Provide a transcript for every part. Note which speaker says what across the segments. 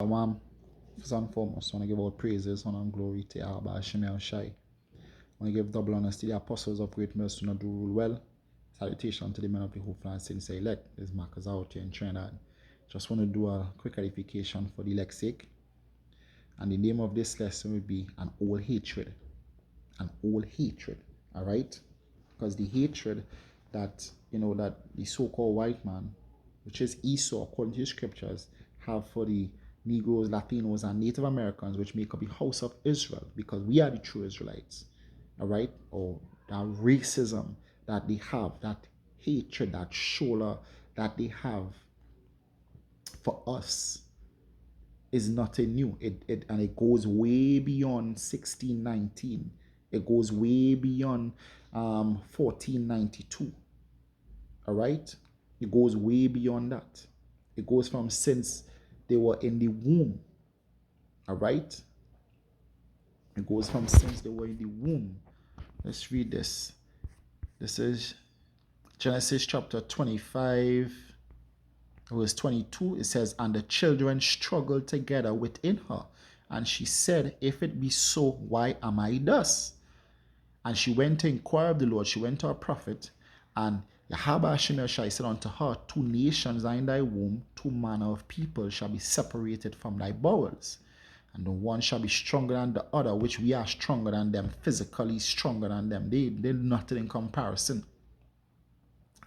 Speaker 1: So first and foremost, I want to give all praises, honor and glory to Yahweh Shemel Shai. I want to give double honors to the apostles of great mercy who do rule well. Salutation to the men of the hopeful and sincere elect. This Marcus out here in Trinidad. Just want to do a quick edification for the elect's sake. And the name of this lesson will be an old hatred. An old hatred. Alright? Because the hatred that that the so-called white man, which is Esau according to the scriptures, have for the Negroes, Latinos, and Native Americans, which make up the house of Israel, because we are the true Israelites. Alright? Or that racism that they have, that hatred, that shoulder that they have for us is nothing new. It goes way beyond 1619. It goes way beyond 1492. All right? It goes way beyond that. It goes from since they were in the womb. All right? It goes from since they were in the womb. Let's read this. This is Genesis chapter 25, verse 22. It says, "And the children struggled together within her. And she said, If it be so, why am I thus? And she went to inquire of the Lord. She went to a prophet, and Yahweh Shemel Shai said unto her, 2 nations are in thy womb, 2 manner of people shall be separated from thy bowels. And the one shall be stronger than the other, which we are stronger than them, physically stronger than them. They're nothing in comparison.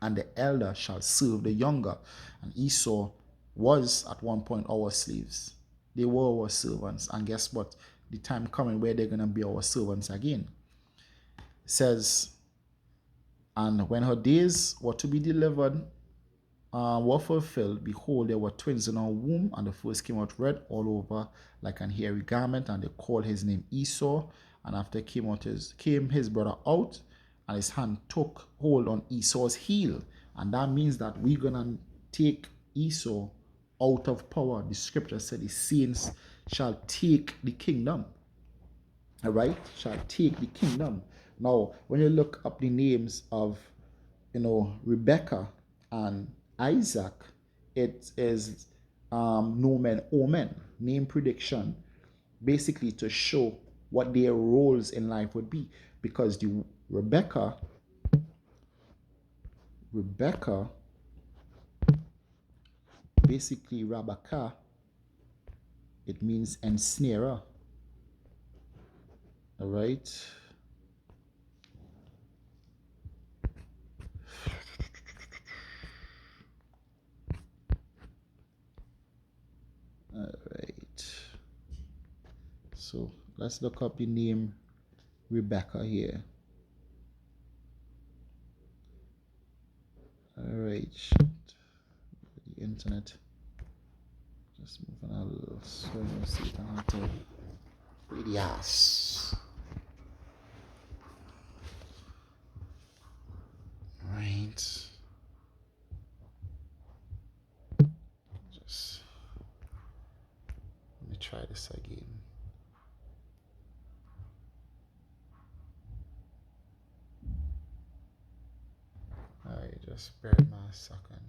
Speaker 1: And the elder shall serve the younger." And Esau was at one point our slaves. They were our servants. And guess what? The time coming where they're going to be our servants again. It says, "And when her days were to be delivered were fulfilled, behold, there were twins in her womb, and the first came out red all over like an hairy garment, and they called his name Esau. And after came his brother out, and his hand took hold on Esau's heel." And that means that we're gonna take Esau out of power. The scripture said the saints shall take the kingdom. All right, shall take the kingdom. Now, when you look up the names of Rebecca and Isaac, it is nomen omen, name prediction, basically to show what their roles in life would be. Because the Rebecca, basically Rabaka, it means ensnarer. All right. All right. So let's look up the name Rebecca here. All right. The internet just moving a little so you see it on the radius. Right. Just let me try this again. Alright, just bear with me a second.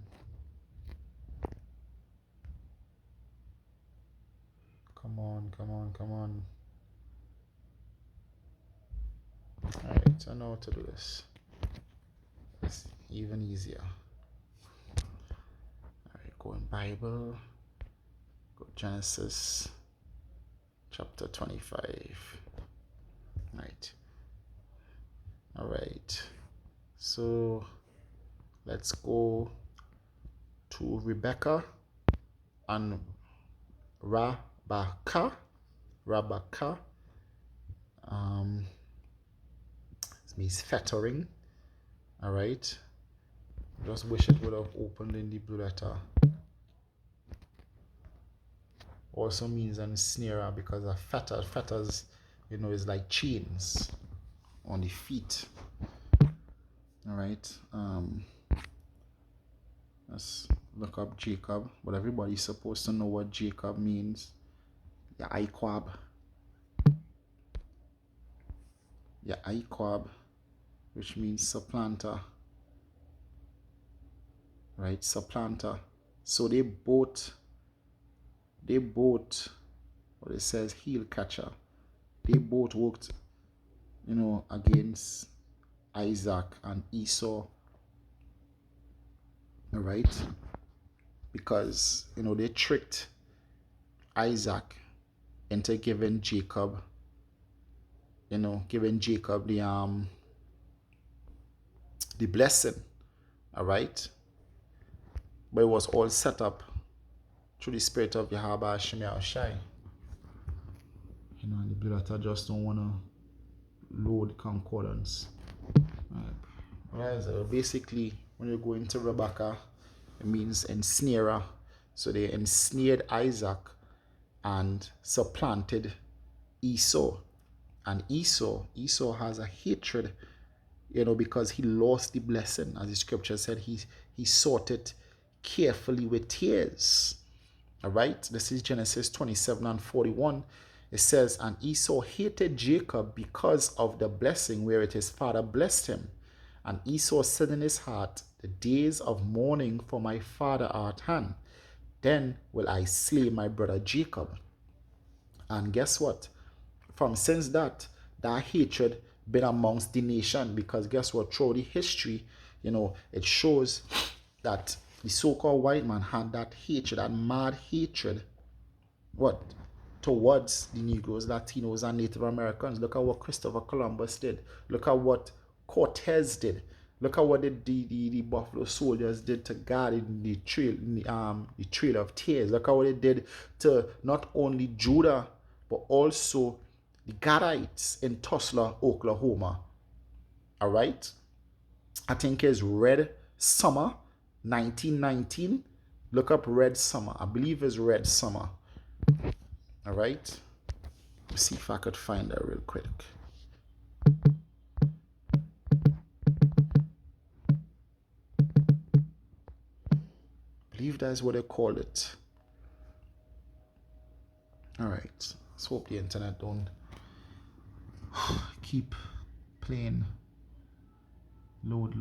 Speaker 1: Come on. Alright, I know how to do this. It's even easier. Alright, go in Bible. Go Genesis chapter 25. Alright. So let's go to Rebecca and Rabaka. It means fettering. All right. Just wish it would have opened in the blue letter. Also means ensnarer, because a fetters, is like chains on the feet. All right. Let's look up Jacob. But everybody's supposed to know what Jacob means. Yaiquab, which means supplanter. Right, supplanter. So they both they both, what it says, heel catcher. They both worked, against Isaac and Esau. All right, because they tricked Isaac into giving Jacob, the blessing. All right, but it was all set up through the spirit of Yahweh Shemel Shai. And the blood, I just don't want to load concordance. Alright, so basically, when you go into Rebecca, it means ensnarer. So they ensnared Isaac and supplanted Esau. And Esau has a hatred, because he lost the blessing. As the scripture said, he sought it carefully with tears. All right, this is Genesis 27:41. It says, and Esau hated Jacob because of the blessing whereat his father blessed him. And Esau said in his heart, the days of mourning for my father are at hand. Then will I slay my brother Jacob. And guess what? From since that hatred been amongst the nation, because guess what? Through the history, it shows that the so-called white man had that hatred, that mad hatred, what? Towards the Negroes, Latinos, and Native Americans. Look at what Christopher Columbus did. Look at what Cortez did. Look at what the Buffalo Soldiers did to guard the Trail of Tears. Look at what they did to not only Judah, but also the Gadites in Tulsa, Oklahoma. All right? I think it's Red Summer, 1919. Look up Red Summer. I believe it's Red Summer. All right? Let's see if I could find that real quick. I believe that's what they call it. All right. Let's hope the internet don't keep playing. Load.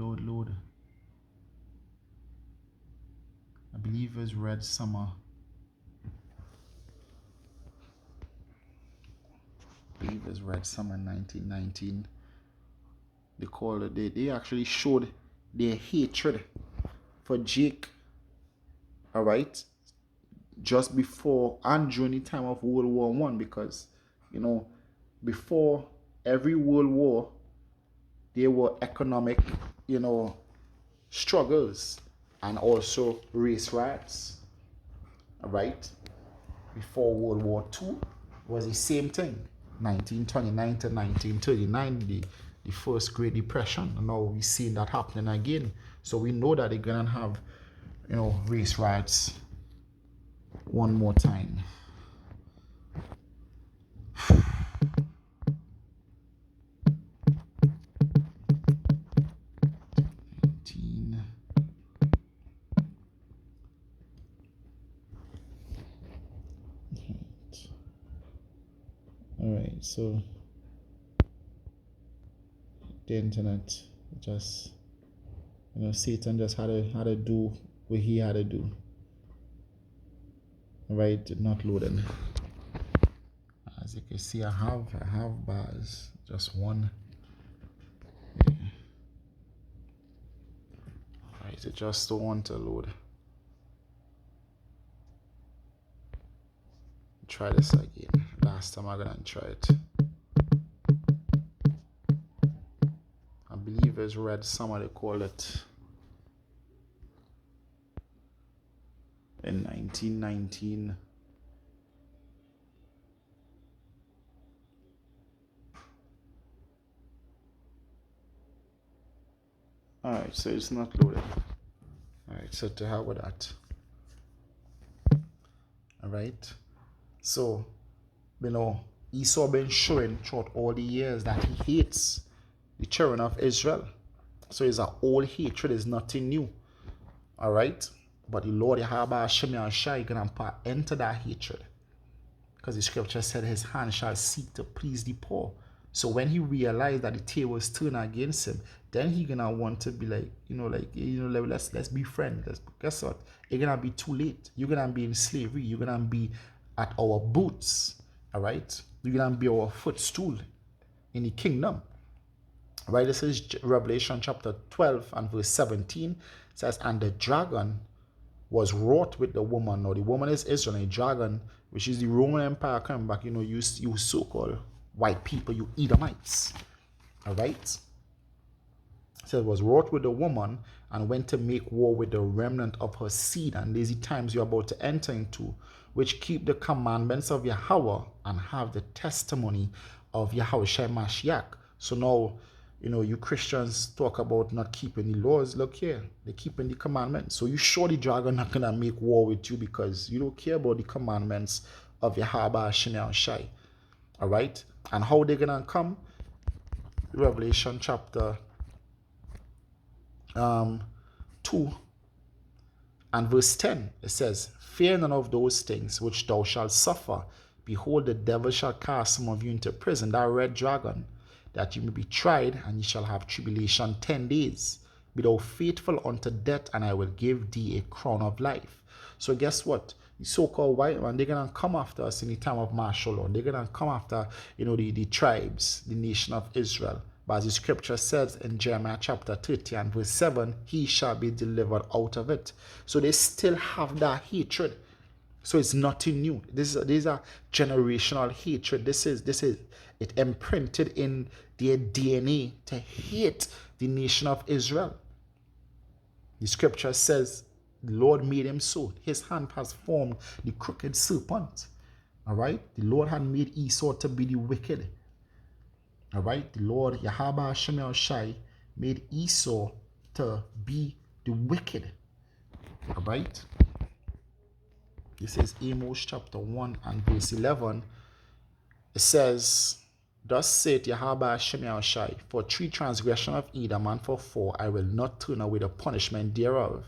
Speaker 1: I believe it's Red Summer. I believe it's Red Summer 1919. They called it. They actually showed their hatred for Jake. All right, just before and during the time of World War I, because before every World War, there were economic, struggles and also race riots. All right, before World War II was the same thing. 1929 to 1939, the first Great Depression, and now we see that happening again. So we know that they're gonna have, race riots one more time. All right, so the internet just, Satan just had to do what he had to do. All right, not loading. As you can see, I have bars, just one. Yeah. All right, it just don't want to load. Try this again. Last time I'm gonna try it. I believe it's Red Summer, they call it, in 1919. Alright, so it's not loaded. Alright, so to hell with that. Alright, so Esau been showing throughout all the years that he hates the children of Israel. So it's an old hatred, is nothing new. Alright, but the Lord Yahweh Shemel Shai gonna enter that hatred, because the scripture said his hand shall seek to please the poor. So when he realized that the tables turned against him, then he gonna want to be like, let's be friends. Guess what? It's gonna be too late. You're gonna be in slavery. You're gonna be at our boots. All right, you're gonna be our footstool in the kingdom. Right, this is Revelation chapter 12 and verse 17. It says, and the dragon was wrought with the woman. Now the woman is Israel, and the dragon, which is the Roman Empire coming back, you so-called white people, you Edomites. All right, it says was wrought with the woman and went to make war with the remnant of her seed. And these are times you're about to enter into, which keep the commandments of Yahweh and have the testimony of Yahweh Shai Mashiach. So now, you Christians talk about not keeping the laws. Look here, they're keeping the commandments. So you sure the dragon not gonna make war with you because you don't care about the commandments of Yahweh Shai. All right, and how they're gonna come? Revelation chapter 2 and verse 10, it says, fear none of those things which thou shalt suffer. Behold, the devil shall cast some of you into prison, that red dragon, that you may be tried, and ye shall have tribulation 10 days. Be thou faithful unto death, and I will give thee a crown of life. So guess what? The so-called white man, they're going to come after us in the time of martial law. They're going to come after, the tribes, the nation of Israel. But as the scripture says in Jeremiah chapter 30 and verse 7, he shall be delivered out of it. So they still have that hatred. So it's nothing new. These are generational hatred. This is it imprinted in their DNA to hate the nation of Israel. The scripture says the Lord made him so. His hand has formed the crooked serpent. All right. The Lord had made Esau to be the wicked. All right. The Lord Yahweh Shemel Shai made Esau to be the wicked. All right. This is Amos chapter 1 and verse 11. It says, thus saith Yahweh Shemel Shai, for 3 transgression of Edom, and for 4 I will not turn away the punishment thereof,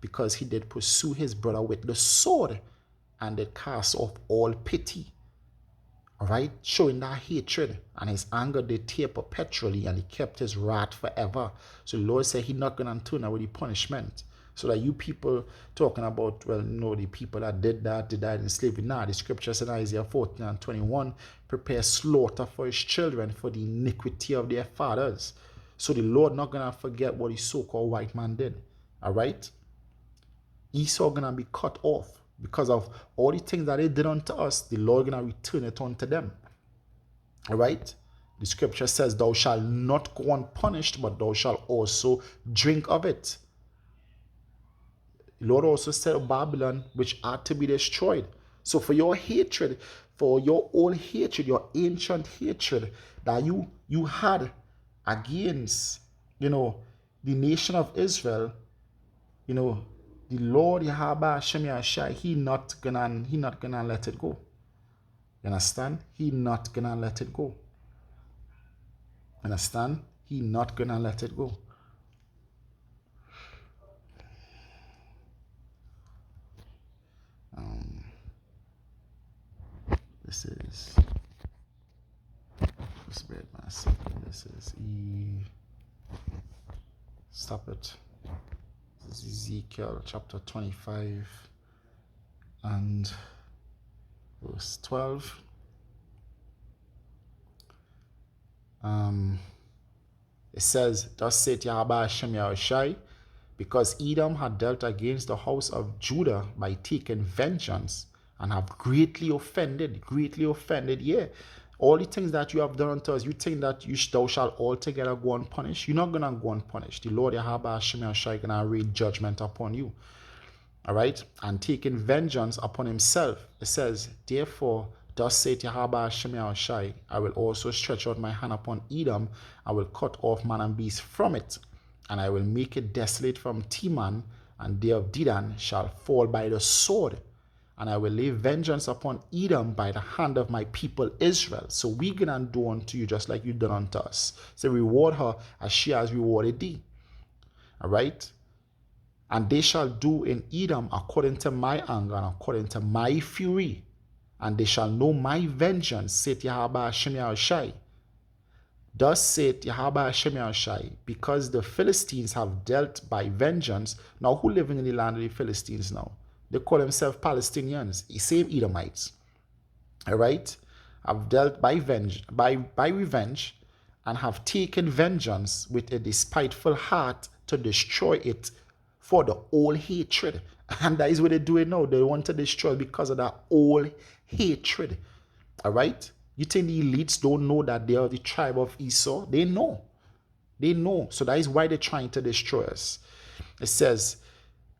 Speaker 1: because he did pursue his brother with the sword, and did cast off all pity. All right, showing that hatred, and his anger did tear perpetually, and he kept his wrath forever. So the Lord said he's not going to turn away the punishment. So that you people talking about, the people that did that in slavery. Nah, the scripture said in Isaiah 14 and 21, prepare slaughter for his children for the iniquity of their fathers. So the Lord not going to forget what his so-called white man did. All right? Esau going to be cut off because of all the things that they did unto us. The Lord going to return it unto them. All right? The scripture says, thou shalt not go unpunished, but thou shalt also drink of it. The Lord also said of Babylon, which are to be destroyed. So for your hatred, for your old hatred, your ancient hatred that you had against, the nation of Israel, the Lord Yahweh Shem Yahshai, he not gonna let it go. You understand? He not gonna let it go. Understand? He not gonna let it go. This is, just wait a second. This is stop it. This is Ezekiel chapter 25 and verse 12. It says, thus saith Yahweh Shem Yahushai, because Edom had dealt against the house of Judah by taking vengeance, and have greatly offended, yeah. All the things that you have done unto us, you think that thou shalt altogether go unpunished? You're not going to go unpunished. The Lord Yahweh Shem Yahushai is going to read judgment upon you. All right? And taking vengeance upon himself. It says, therefore, thus saith Yahweh Shem Yahushai, I will also stretch out my hand upon Edom. I will cut off man and beast from it, and I will make it desolate from Teman, and they of Dedan shall fall by the sword. And I will lay vengeance upon Edom by the hand of my people Israel. So we gonna do unto you just like you done unto us. So reward her as she has rewarded thee. All right? And they shall do in Edom according to my anger and according to my fury. And they shall know my vengeance, saith Yahweh Shem Yahushai. Thus saith Yahweh Shem Yahushai, because the Philistines have dealt by vengeance. Now who living in the land of the Philistines now? They call themselves Palestinians, the same Edomites. All right. I've dealt by revenge, and have taken vengeance with a despiteful heart to destroy it for the old hatred. And that is what they're doing now. They want to destroy because of that old hatred. All right. You think the elites don't know that they are the tribe of Esau? They know. They know. So that is why they're trying to destroy us. It says,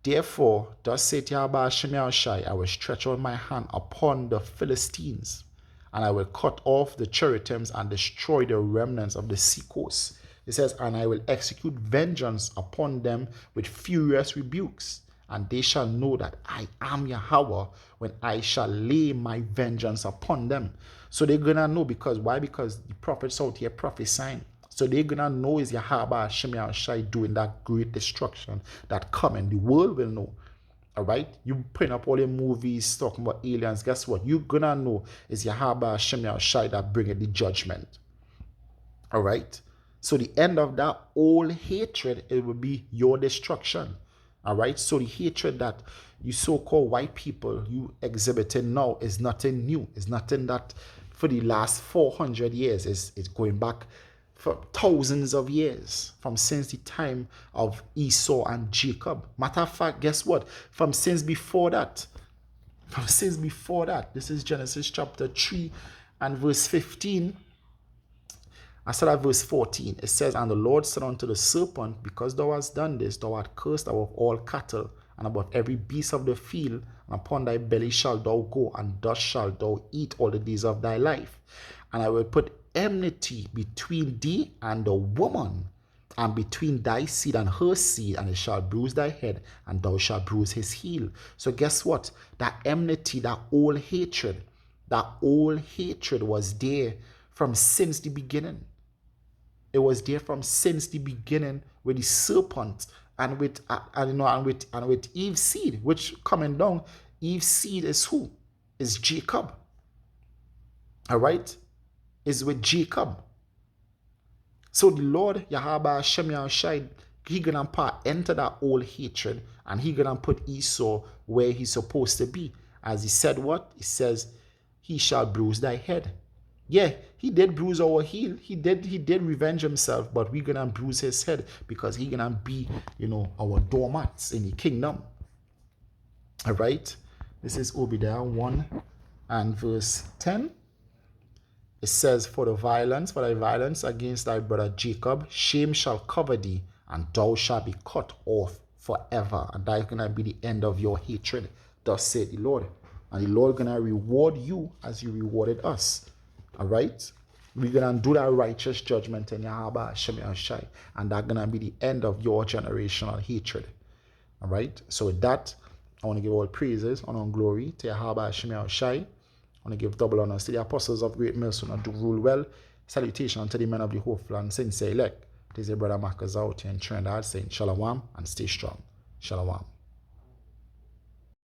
Speaker 1: therefore, thus saith Yahweh Hashem Yahushai, I will stretch out my hand upon the Philistines, and I will cut off the cherubims and destroy the remnants of the sea coast. It says, and I will execute vengeance upon them with furious rebukes, and they shall know that I am Yahweh when I shall lay my vengeance upon them. So they're going to know. Because why? Because the prophets out here prophesying. So they're going to know is Yahweh Hashem Yahushai doing that great destruction that coming. The world will know. All right? You putting up all your movies talking about aliens. Guess what? You're going to know is Yahweh Hashem Yahushai that bringeth the judgment. All right? So the end of that old hatred, it will be your destruction. All right? So the hatred that you so-called white people, you exhibiting now is nothing new. It's nothing that for the last 400 years. It's going back for thousands of years, from since the time of Esau and Jacob. Matter of fact, guess what? From since before that, this is Genesis chapter 3 and verse 15. I said at verse 14, it says, and the Lord said unto the serpent, because thou hast done this, thou art cursed above all cattle, and above every beast of the field, and upon thy belly shalt thou go, and thus shalt thou eat all the days of thy life. And I will put enmity between thee and the woman, and between thy seed and her seed, and it shall bruise thy head, and thou shalt bruise his heel. So guess what? That enmity, that old hatred was there from since the beginning. It was there from since the beginning with the serpent and with Eve's seed, which coming down. Eve's seed is who? Is Jacob. All right, is with Jacob. So the Lord Yahweh Hashem Yahushai, he gonna enter that old hatred, and he gonna put Esau where he's supposed to be. As he said, what? He says, he shall bruise thy head. Yeah, he did bruise our heel. He did revenge himself, but we're gonna bruise his head because he gonna be, our doormats in the kingdom. All right. This is Obadiah 1 and verse 10. It says, for thy violence against thy brother Jacob, shame shall cover thee, and thou shalt be cut off forever. And that is gonna be the end of your hatred, thus said the Lord. And the Lord gonna reward you as he rewarded us. All right, we're gonna do that righteous judgment in Yahweh Hashem Yahushai, and that's gonna be the end of your generational hatred. All right, so with that, I want to give all praises, honor, and glory to Yahweh Hashem Yahushai. I want to give double honors to the apostles of great mercy and do rule well. Salutation to the men of the hopeful and sincere elect. It is your brother Marcus out here in Trinidad saying shalom and stay strong. Shalom.